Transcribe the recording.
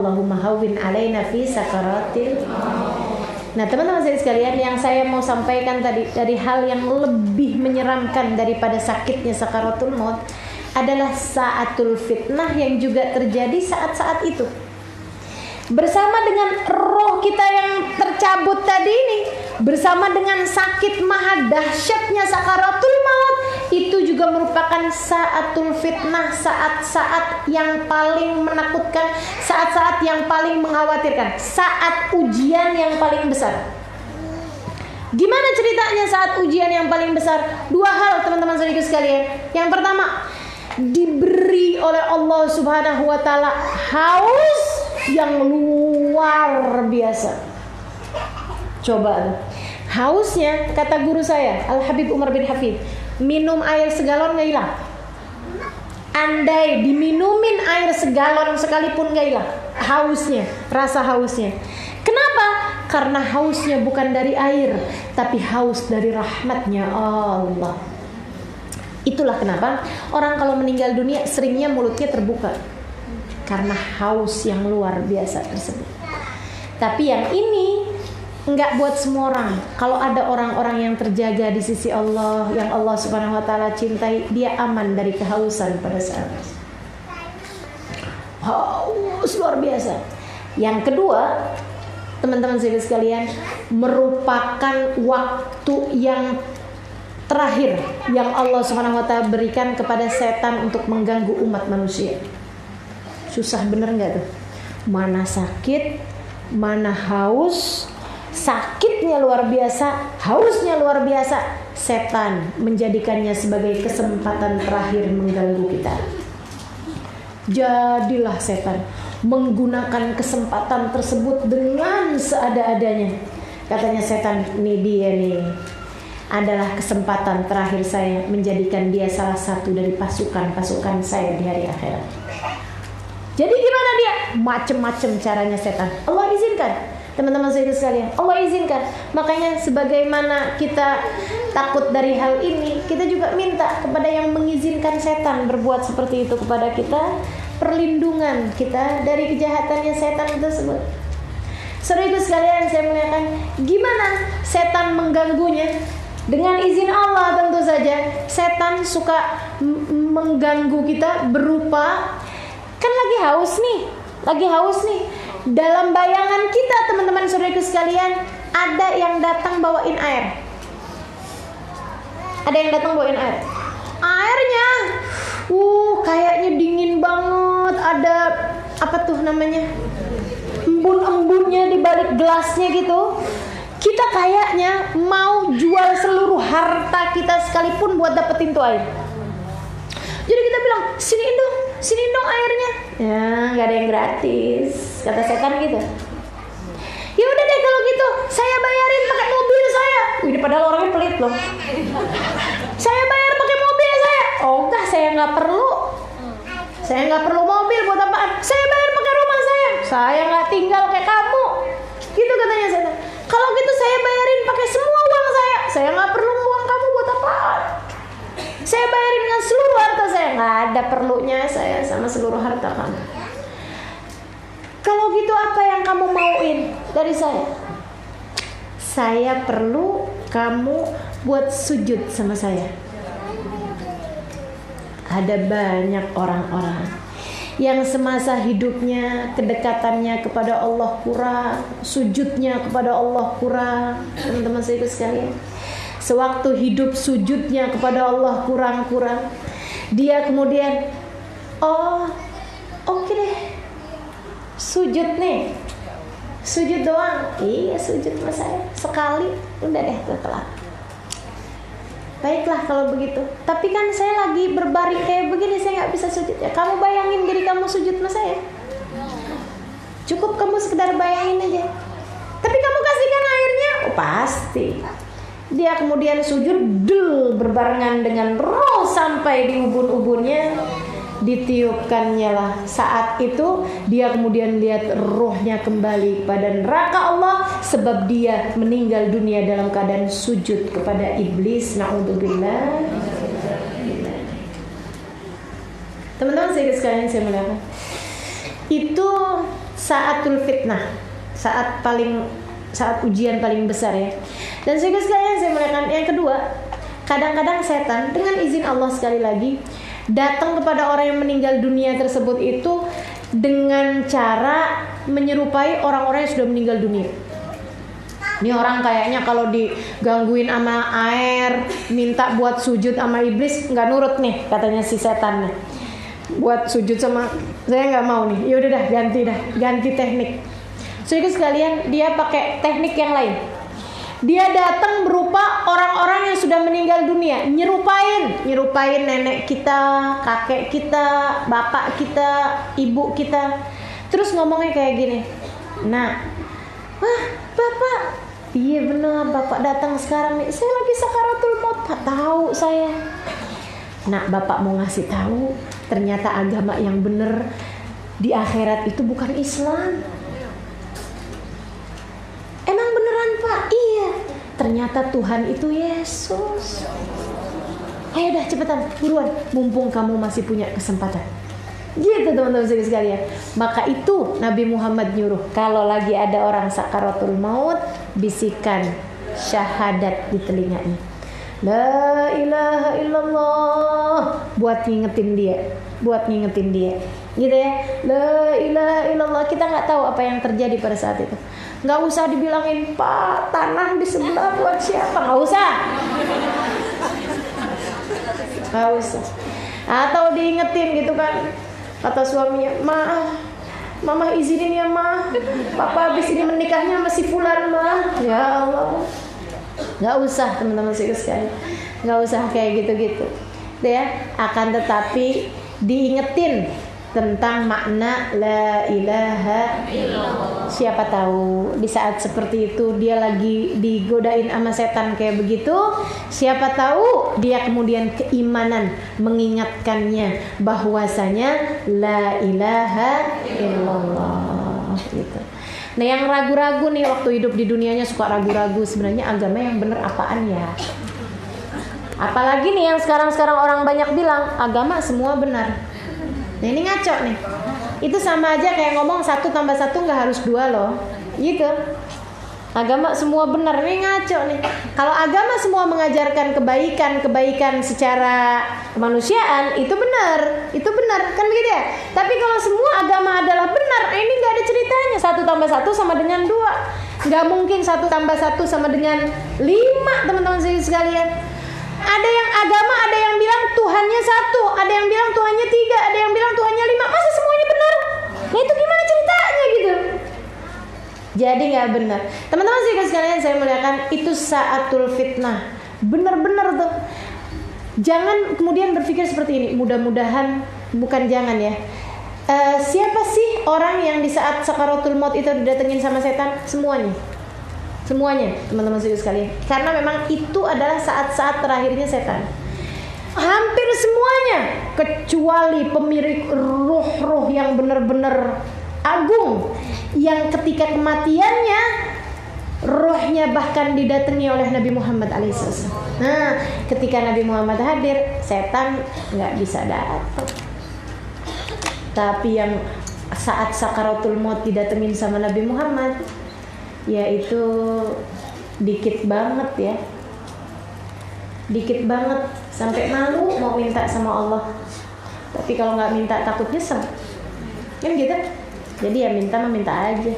Allahumma hawwin alaina fi sakaratil. Nah teman-teman sekalian, yang saya mau sampaikan tadi dari hal yang lebih menyeramkan daripada sakitnya sakaratul maut adalah saatul fitnah yang juga terjadi saat-saat itu. Bersama dengan roh kita yang tercabut tadi ini, bersama dengan sakit maha dahsyatnya sakaratul maut, itu juga merupakan saatul fitnah, saat-saat yang paling menakutkan, saat-saat yang paling mengkhawatirkan, saat ujian yang paling besar. Gimana ceritanya saat ujian yang paling besar? Dua hal teman-teman sekalian. Yang pertama, diberi oleh Allah Subhanahu wa taala haus yang luar biasa. Coba hausnya, kata guru saya Al Habib Umar bin Hafid, minum air segalon gak hilang. Andai diminumin air segalon sekalipun gak hilang hausnya, rasa hausnya. Kenapa? Karena hausnya bukan dari air, tapi haus dari rahmatnya Allah. Itulah kenapa orang kalau meninggal dunia seringnya mulutnya terbuka, karena haus yang luar biasa tersebut. Tapi yang ini enggak buat semua orang. Kalau ada orang-orang yang terjaga di sisi Allah, yang Allah Subhanahu wa taala cintai, dia aman dari kehausan pada saat haus luar biasa. Yang kedua, teman-teman sekalian, merupakan waktu yang terakhir yang Allah Subhanahu wa taala berikan kepada setan untuk mengganggu umat manusia. Susah bener nggak tuh? Mana sakit, mana haus, sakitnya luar biasa, hausnya luar biasa. Setan menjadikannya sebagai kesempatan terakhir mengganggu kita. Jadilah setan menggunakan kesempatan tersebut dengan seada-adanya. Katanya setan, ini dia nih, adalah kesempatan terakhir saya menjadikan dia salah satu dari pasukan-pasukan saya di hari akhirat. Jadi gimana dia? Macem-macem caranya setan. Allah izinkan, teman-teman sekalian, Allah izinkan. Makanya sebagaimana kita takut dari hal ini, kita juga minta kepada yang mengizinkan setan berbuat seperti itu kepada kita, perlindungan kita dari kejahatannya setan tersebut. Saudaraku sekalian, saya muliakan, gimana setan mengganggunya? Dengan izin Allah tentu saja. Setan suka mengganggu kita berupa, kan lagi haus nih. Dalam bayangan kita, teman-teman saudaraku sekalian, ada yang datang bawain air. Airnya, kayaknya dingin banget. Ada apa tuh namanya? Embun-embunnya di balik gelasnya gitu. Kita kayaknya mau jual seluruh harta kita sekalipun buat dapetin tuh air. Jadi kita bilang, sini dong airnya. Ya, nggak ada yang gratis, kata setan gitu. Ya udah deh kalau gitu, saya bayarin pakai mobil saya. Ini padahal orangnya pelit loh. Saya bayar pakai mobil saya. Oh enggak, saya nggak perlu mobil buat apaan? Saya bayar pakai rumah saya. Saya nggak tinggal kayak kamu. Gitu katanya setan. Kalau gitu saya bayarin pakai semua uang saya. Saya nggak perlu uang kamu buat apaan? Saya bayarin dengan seluruh harta saya. Nggak ada perlunya saya sama seluruh harta kamu. Kalau gitu apa yang kamu mauin dari saya? Saya perlu kamu buat sujud sama saya. Ada banyak orang-orang yang semasa hidupnya kedekatannya kepada Allah kurang, sujudnya kepada Allah kurang. Teman-teman saya sekalian, sewaktu hidup sujudnya kepada Allah kurang-kurang, dia kemudian oke deh, sujud doang. Iya, sujud sama saya sekali, udah deh kelar. Baiklah kalau begitu. Tapi kan saya lagi berbaring kayak begini, saya nggak bisa sujud ya. Kamu bayangin diri kamu sujud sama saya. Cukup kamu sekedar bayangin aja. Tapi kamu kasihkan airnya, pasti. Dia kemudian sujud, berbarengan dengan roh sampai di ubun-ubunnya. Ditiupkannya lah. Saat itu dia kemudian lihat rohnya kembali kepada neraka Allah, sebab dia meninggal dunia dalam keadaan sujud kepada iblis. Na'udzubillah. Teman-teman saya sekalian, saya muliakan, itu saatul fitnah, saat ujian paling besar ya. Dan sekalian saya melihat yang kedua, kadang-kadang setan dengan izin Allah sekali lagi datang kepada orang yang meninggal dunia tersebut itu dengan cara menyerupai orang-orang yang sudah meninggal dunia. Ini orang kayaknya kalau digangguin sama air, minta buat sujud sama iblis, nggak nurut nih katanya si setannya. Buat sujud sama saya nggak mau nih. Yaudah dah, ganti teknik. Jadi sekalian dia pakai teknik yang lain. Dia datang berupa orang-orang yang sudah meninggal dunia, nyerupain nenek kita, kakek kita, bapak kita, ibu kita. Terus ngomongnya kayak gini. Nah, wah bapak, iya benar bapak datang sekarang nih. Saya lagi sakaratul maut, tak tahu saya. Nah, bapak mau ngasih tahu, ternyata agama yang benar di akhirat itu bukan Islam. Emang beneran pak? Iya. Ternyata Tuhan itu Yesus. Ayo dah cepetan, buruan, mumpung kamu masih punya kesempatan. Gitu teman-teman sekalian. Maka itu Nabi Muhammad nyuruh, kalau lagi ada orang sakaratul maut, bisikan syahadat di telinganya. La ilaha illallah, buat ngingetin dia. Gitu ya. La ilaha illallah. Kita nggak tahu apa yang terjadi pada saat itu. Nggak usah dibilangin, Pak, tanah di sebelah buat siapa? Nggak usah. Atau diingetin gitu kan, kata suaminya, maaf, mama izinin ya ma, papa habis ini menikahnya masih fulan ma. Ya Allah, nggak usah teman-teman sekalian, nggak usah kayak gitu-gitu, ya. Akan tetapi diingetin tentang makna la ilaha illallah. Siapa tahu di saat seperti itu dia lagi digodain sama setan kayak begitu, siapa tahu dia kemudian keimanan mengingatkannya bahwasanya la ilaha illallah gitu. Nah, yang ragu-ragu nih waktu hidup di dunianya suka ragu-ragu sebenarnya agama yang bener apaan ya? Apalagi nih yang sekarang orang banyak bilang agama semua benar. Nah ini ngaco nih. Itu sama aja kayak ngomong 1 + 1 nggak harus 2 loh. Gitu. Agama semua benar, ini ngaco nih. Kalau agama semua mengajarkan kebaikan secara kemanusiaan, itu benar kan begitu ya. Tapi kalau semua agama adalah benar, ini nggak ada ceritanya 1 + 1 sama dengan 2. Nggak mungkin 1 + 1 sama dengan 5, teman-teman sekalian. Ada yang agama, ada yang bilang Tuhannya 1, ada yang bilang Tuhannya 3, ada yang bilang Tuhannya 5. Masa semuanya benar? Nah itu gimana ceritanya gitu? Jadi nggak benar. Teman-teman sekalian, saya melihatkan itu saatul fitnah. Benar-benar tuh. Jangan kemudian berpikir seperti ini. Mudah-mudahan, bukan jangan ya. Siapa sih orang yang di saat sakaratul maut itu didatengin sama setan? Semuanya, teman-teman sekalian. Karena memang itu adalah saat-saat terakhirnya setan. Hampir semuanya, kecuali pemilik ruh-ruh yang benar-benar agung, yang ketika kematiannya rohnya bahkan didatangi oleh Nabi Muhammad alaihissalam. Nah, ketika Nabi Muhammad hadir, setan nggak bisa datang. Tapi yang saat sakaratul maut didatengin sama Nabi Muhammad, yaitu dikit banget ya, dikit banget sampai malu mau minta sama Allah. Tapi kalau nggak minta takut nyesel, kan gitu. Jadi ya minta aja.